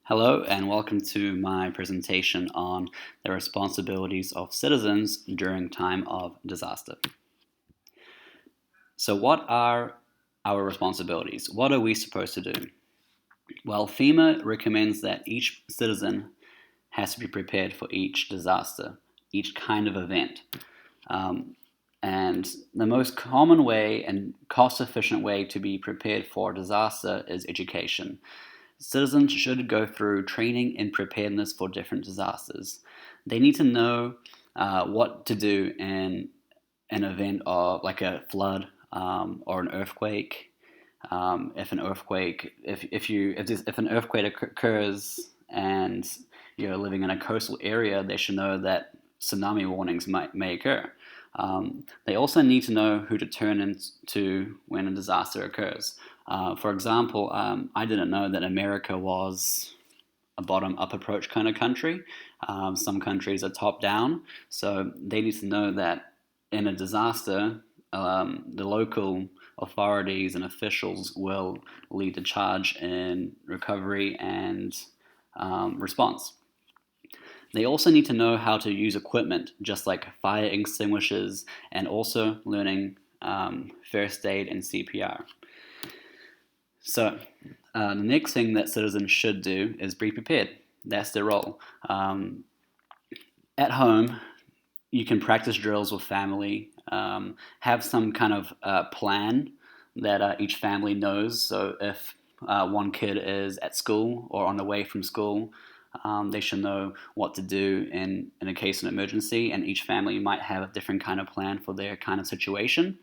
Hello and welcome to my presentation on the responsibilities of citizens during time of disaster. So what are our responsibilities? What are we supposed to do? Well, FEMA recommends that each citizen has to be prepared for each disaster, each kind of event. And the most common way and cost-efficient way to be prepared for disaster is education. Citizens should go through training in preparedness for different disasters. They need to know what to do in an event of like a flood or an earthquake. If an earthquake, if an earthquake occurs and you're living in a coastal area, they should know that tsunami warnings may occur. They also need to know who to turn into when a disaster occurs. For example, I didn't know that America was a bottom-up approach kind of country. Some countries are top-down, so they need to know that in a disaster, the local authorities and officials will lead the charge in recovery and response. They also need to know how to use equipment, just like fire extinguishers, and also learning first aid and CPR. So the next thing that citizens should do is be prepared. That's their role. At home, you can practice drills with family, have some kind of plan that each family knows. So if one kid is at school or on the way from school, they should know what to do in a case of emergency, and each family might have a different kind of plan for their kind of situation.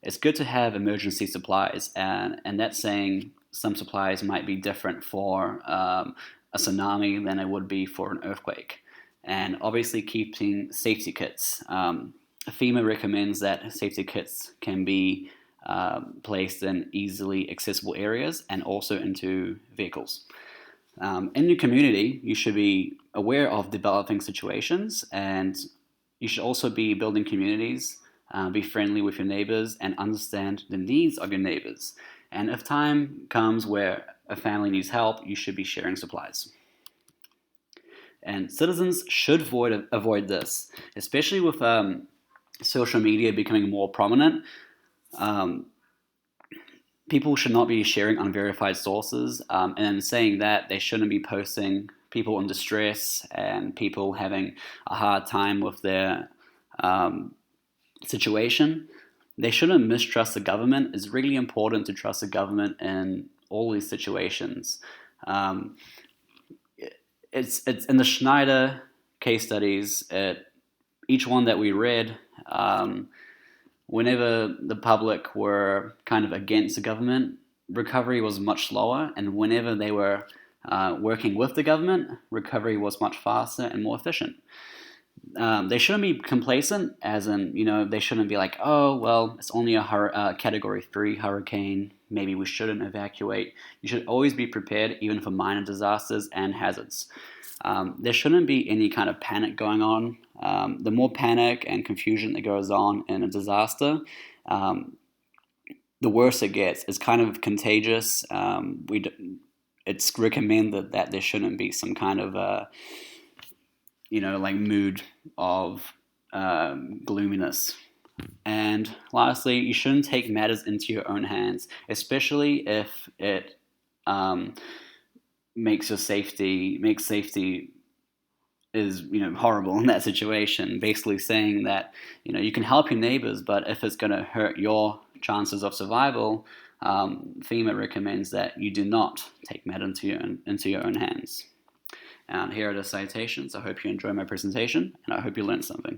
It's good to have emergency supplies, and that's saying some supplies might be different for a tsunami than it would be for an earthquake. And obviously keeping safety kits. FEMA recommends that safety kits can be placed in easily accessible areas and also into vehicles. In your community, you should be aware of developing situations, and you should also be building communities, be friendly with your neighbors, and understand the needs of your neighbors. And if time comes where a family needs help, you should be sharing supplies. And citizens should avoid this, especially with social media becoming more prominent. People should not be sharing unverified sources, and in saying that, they shouldn't be posting people in distress and people having a hard time with their situation. They shouldn't mistrust the government. It's really important to trust the government in all these situations. It's in the Schneider case studies, each one that we read, whenever the public were kind of against the government, recovery was much slower, and whenever they were working with the government, recovery was much faster and more efficient. They shouldn't be complacent, as in, they shouldn't be like, oh, well, it's only a Category 3 hurricane, maybe we shouldn't evacuate. You should always be prepared, even for minor disasters and hazards. There shouldn't be any kind of panic going on. The more panic and confusion that goes on in a disaster, the worse it gets. It's kind of contagious. It's recommended that there shouldn't be some kind of like mood of gloominess. And lastly, you shouldn't take matters into your own hands, especially if it makes safety is horrible in that situation. Basically saying that you can help your neighbors, but if it's going to hurt your chances of survival, FEMA recommends that you do not take matters into your own hands. And here are the citations. I hope you enjoy my presentation, and I hope you learned something.